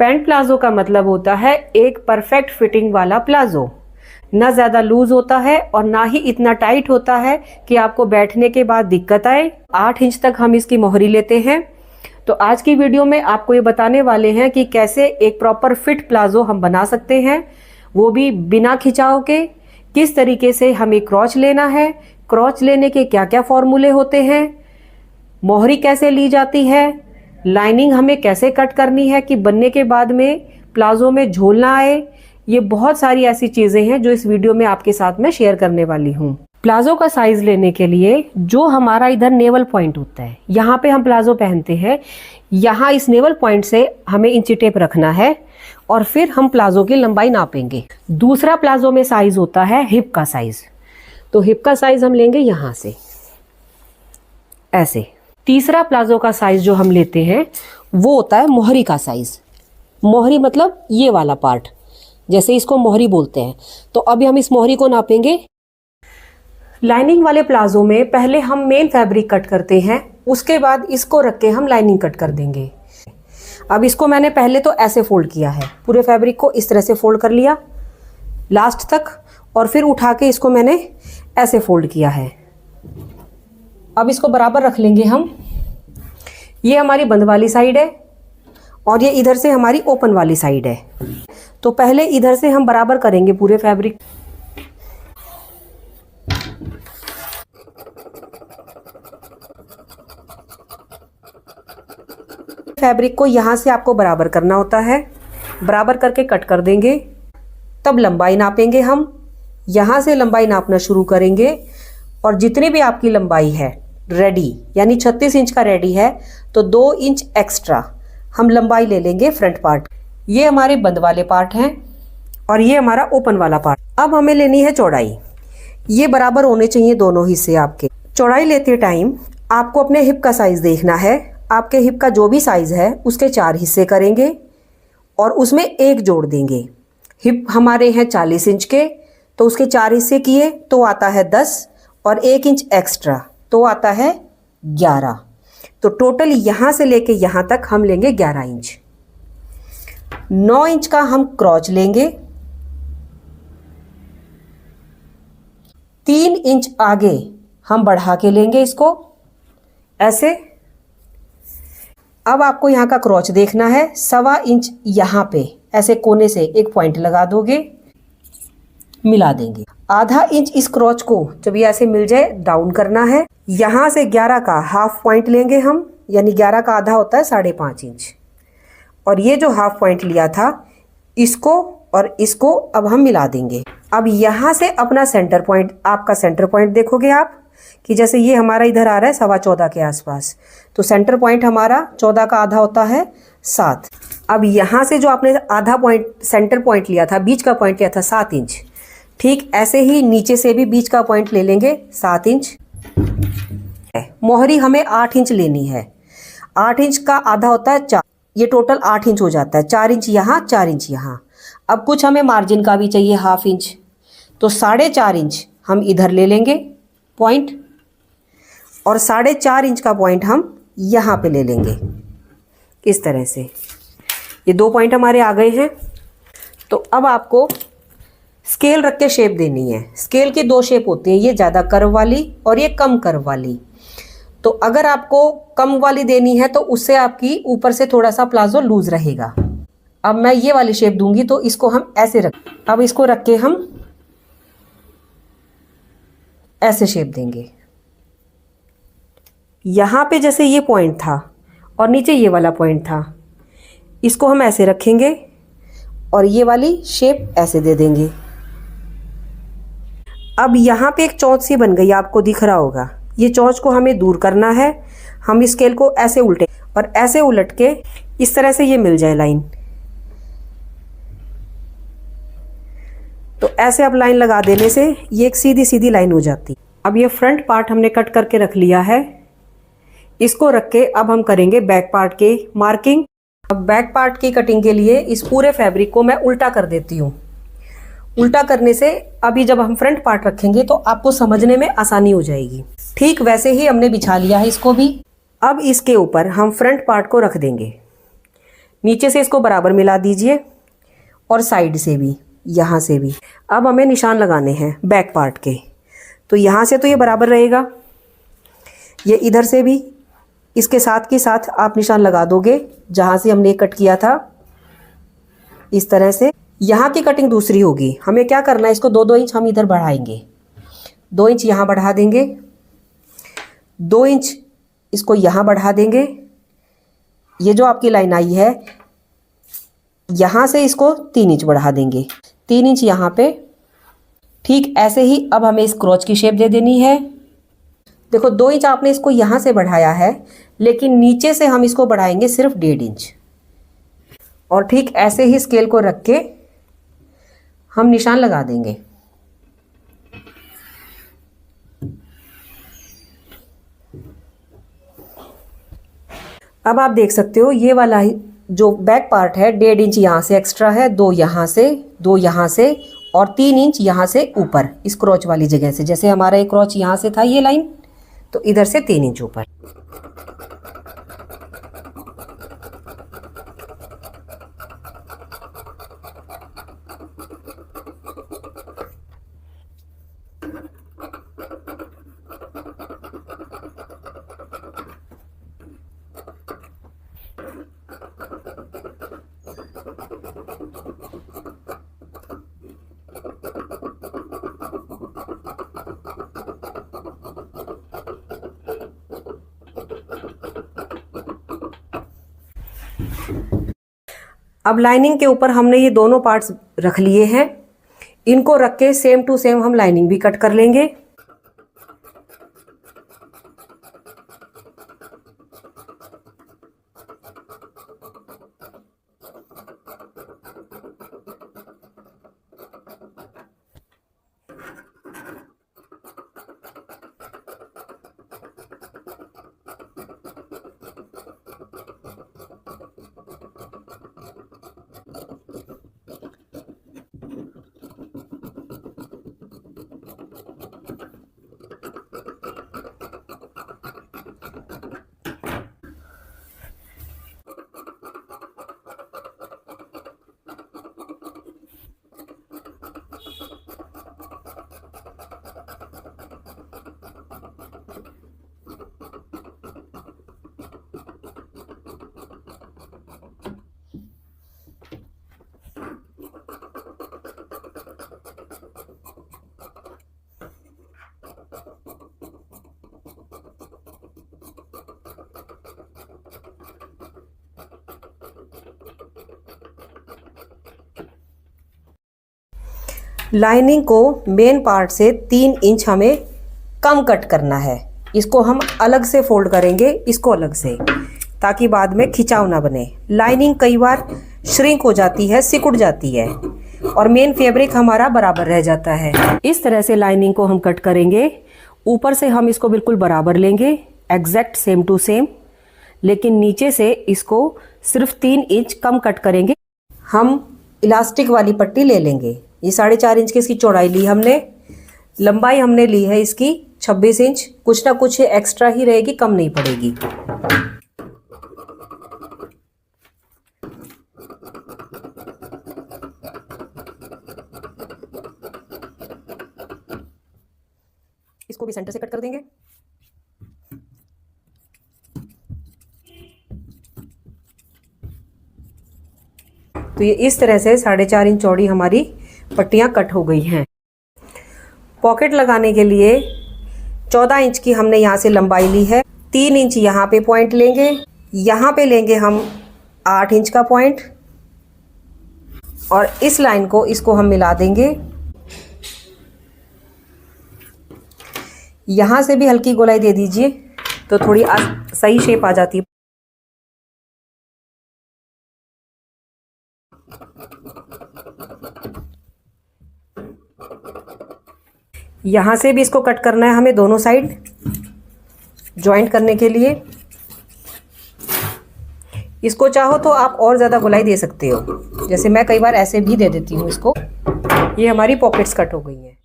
Pant palazzo का मतलब होता है एक परफेक्ट फिटिंग वाला प्लाजो। ना ज़्यादा लूज होता है और ना ही इतना टाइट होता है कि आपको बैठने के बाद दिक्कत आए। 8 इंच तक हम इसकी मोहरी लेते हैं। तो आज की वीडियो में आपको ये बताने वाले हैं कि कैसे एक प्रॉपर फिट प्लाजो हम बना सकते हैं, वो भी बिना खिंचाव के। किस तरीके से हमें क्रॉच लेना है, क्रॉच लेने के क्या क्या फॉर्मूले होते हैं, मोहरी कैसे ली जाती है, लाइनिंग हमें कैसे कट करनी है कि बनने के बाद में प्लाजो में झोल ना आए। ये बहुत सारी ऐसी चीज़ें हैं जो इस वीडियो में आपके साथ मैं शेयर करने वाली हूँ। प्लाजो का साइज लेने के लिए जो हमारा इधर नेवल पॉइंट होता है, यहाँ पे हम प्लाजो पहनते हैं, यहाँ इस नेवल पॉइंट से हमें इंची टेप रखना है और फिर हम प्लाजो की लंबाई नापेंगे। दूसरा प्लाजो में साइज होता है हिप का साइज। तो हिप का साइज हम लेंगे यहाँ से ऐसे। तीसरा प्लाजो का साइज जो हम लेते हैं वो होता है मोहरी का साइज। मोहरी मतलब ये वाला पार्ट, जैसे इसको मोहरी बोलते हैं। तो अभी हम इस मोहरी को नापेंगे। लाइनिंग वाले प्लाजो में पहले हम मेन फैब्रिक कट करते हैं, उसके बाद इसको रख के हम लाइनिंग कट कर देंगे। अब इसको मैंने पहले तो ऐसे फोल्ड किया है, पूरे फैब्रिक को इस तरह से फोल्ड कर लिया लास्ट तक, और फिर उठा के इसको मैंने ऐसे फोल्ड किया है। अब इसको बराबर रख लेंगे हम। ये हमारी बंद वाली साइड है और ये इधर से हमारी ओपन वाली साइड है। तो पहले इधर से हम बराबर करेंगे पूरे फैब्रिक। फैब्रिक को यहाँ से आपको बराबर करना होता है, बराबर करके कट कर देंगे। तब लंबाई नापेंगे हम, यहाँ से लंबाई नापना शुरू करेंगे और जितनी भी आपकी लंबाई है रेडी, यानी 36 इंच का रेडी है तो 2 इंच एक्स्ट्रा हम लंबाई ले लेंगे फ्रंट पार्ट। ये हमारे बंद वाले पार्ट हैं और ये हमारा ओपन वाला पार्ट। अब हमें लेनी है चौड़ाई। ये बराबर होने चाहिए दोनों हिस्से आपके। चौड़ाई लेते टाइम आपको अपने हिप का साइज देखना है। आपके हिप का जो भी साइज है उसके 4 हिस्से करेंगे और उसमें 1 जोड़ देंगे। हिप हमारे हैं 40 इंच के, तो उसके 4 हिस्से किए तो आता है 10 और 1 इंच एक्स्ट्रा तो आता है 11। तो टोटल यहाँ से लेके यहाँ तक हम लेंगे 11 इंच। 9 इंच का हम क्रॉच लेंगे। 3 इंच आगे हम बढ़ा के लेंगे इसको ऐसे। अब आपको यहाँ का क्रॉच देखना है। 1.25 इंच यहाँ पे ऐसे कोने से एक पॉइंट लगा दोगे, मिला देंगे। आधा इंच इस क्रॉच को जब ये ऐसे मिल जाए डाउन करना है। यहाँ से 11 का हाफ पॉइंट लेंगे हम, यानी 11 का आधा होता है 5.5 इंच। और ये जो हाफ पॉइंट लिया था इसको और इसको अब हम मिला देंगे। अब यहाँ से अपना सेंटर पॉइंट, आपका सेंटर पॉइंट देखोगे आप कि जैसे ये हमारा इधर आ रहा है 14.25 के आसपास, तो सेंटर पॉइंट हमारा 14 का आधा होता है 7। अब यहाँ से जो आपने आधा पॉइंट सेंटर पॉइंट लिया था, बीच का पॉइंट लिया था 7 इंच, ठीक ऐसे ही नीचे से भी बीच का पॉइंट ले लेंगे 7 इंच। मोहरी हमें 8 इंच लेनी है। 8 इंच का आधा होता है 4, ये टोटल 8 इंच हो जाता है। 4 इंच यहाँ, 4 इंच यहाँ। अब कुछ हमें मार्जिन का भी चाहिए हाफ इंच, तो 4.5 इंच हम इधर ले लेंगे पॉइंट और 4.5 इंच का पॉइंट हम यहाँ पे ले लेंगे इस तरह से। ये 2 पॉइंट हमारे आ गए हैं। तो अब आपको स्केल रख के शेप देनी है। स्केल की 2 शेप होती हैं, ये ज़्यादा कर्व वाली और ये कम कर्व वाली। तो अगर आपको कम वाली देनी है तो उससे आपकी ऊपर से थोड़ा सा प्लाजो लूज रहेगा। अब मैं ये वाली शेप दूंगी तो इसको हम ऐसे रख, अब इसको रख के हम ऐसे शेप देंगे। यहाँ पे जैसे ये पॉइंट था और नीचे ये वाला पॉइंट था, इसको हम ऐसे रखेंगे और ये वाली शेप ऐसे दे देंगे। अब यहाँ पे एक चौच सी बन गई, आपको दिख रहा होगा। ये चौच को हमें दूर करना है। हम इस स्केल को ऐसे उल्टे और ऐसे उलट के इस तरह से ये मिल जाए लाइन। तो ऐसे अब लाइन लगा देने से ये एक सीधी सीधी लाइन हो जाती। अब ये फ्रंट पार्ट हमने कट करके रख लिया है। इसको रख के अब हम करेंगे बैक पार्ट की मार्किंग। अब बैक पार्ट की कटिंग के लिए इस पूरे फैब्रिक को मैं उल्टा कर देती हूँ। उल्टा करने से अभी जब हम फ्रंट पार्ट रखेंगे तो आपको समझने में आसानी हो जाएगी। ठीक वैसे ही हमने बिछा लिया है इसको भी। अब इसके ऊपर हम फ्रंट पार्ट को रख देंगे। नीचे से इसको बराबर मिला दीजिए और साइड से भी, यहाँ से भी। अब हमें निशान लगाने हैं बैक पार्ट के, तो यहाँ से तो ये बराबर रहेगा, ये इधर से भी इसके साथ के साथ आप निशान लगा दोगे जहाँ से हमने कट किया था, इस तरह से। यहाँ की कटिंग दूसरी होगी, हमें क्या करना है, इसको 2-2 इंच हम इधर बढ़ाएंगे, 2 इंच यहाँ बढ़ा देंगे, 2 इंच इसको यहाँ बढ़ा देंगे। ये जो आपकी लाइन आई है यहाँ से इसको 3 इंच बढ़ा देंगे, 3 इंच यहाँ पे। ठीक ऐसे ही अब हमें इस क्रॉच की शेप दे देनी है। देखो 2 इंच आपने इसको यहाँ से बढ़ाया है, लेकिन नीचे से हम इसको बढ़ाएंगे सिर्फ 1.5 इंच। और ठीक ऐसे ही स्केल को रख के हम निशान लगा देंगे। अब आप देख सकते हो ये वाला जो बैक पार्ट है 1.5 इंच यहाँ से एक्स्ट्रा है, 2 यहाँ से, 2 यहाँ से और 3 इंच यहाँ से ऊपर इस क्रॉच वाली जगह से। जैसे हमारा एक क्रॉच यहाँ से था ये लाइन, तो इधर से 3 इंच ऊपर। अब लाइनिंग के ऊपर हमने ये दोनों पार्ट्स रख लिए हैं, इनको रख के सेम टू सेम हम लाइनिंग भी कट कर लेंगे। लाइनिंग को मेन पार्ट से 3 इंच हमें कम कट करना है। इसको हम अलग से फोल्ड करेंगे, इसको अलग से, ताकि बाद में खिंचाव ना बने। लाइनिंग कई बार श्रिंक हो जाती है, सिकुड़ जाती है और मेन फैब्रिक हमारा बराबर रह जाता है। इस तरह से लाइनिंग को हम कट करेंगे। ऊपर से हम इसको बिल्कुल बराबर लेंगे, एग्जैक्ट सेम टू सेम, लेकिन नीचे से इसको सिर्फ 3 इंच कम कट करेंगे। हम इलास्टिक वाली पट्टी ले लेंगे। ये 4.5 इंच की इसकी चौड़ाई ली हमने, लंबाई हमने ली है इसकी 26 इंच। कुछ ना कुछ एक्स्ट्रा ही रहेगी, कम नहीं पड़ेगी। इसको भी सेंटर से कट कर देंगे। तो ये इस तरह से 4.5 इंच चौड़ी हमारी पट्टियां कट हो गई हैं। पॉकेट लगाने के लिए 14 इंच की हमने यहाँ से लंबाई ली है। 3 इंच यहाँ पे पॉइंट लेंगे, यहाँ पे लेंगे हम 8 इंच का पॉइंट और इस लाइन को इसको हम मिला देंगे। यहाँ से भी हल्की गोलाई दे दीजिए तो थोड़ी सही शेप आ जाती है। यहाँ से भी इसको कट करना है हमें, दोनों साइड जॉइंट करने के लिए। इसको चाहो तो आप और ज़्यादा गोलाई दे सकते हो, जैसे मैं कई बार ऐसे भी दे देती हूँ इसको। ये हमारी पॉकेट्स कट हो गई हैं।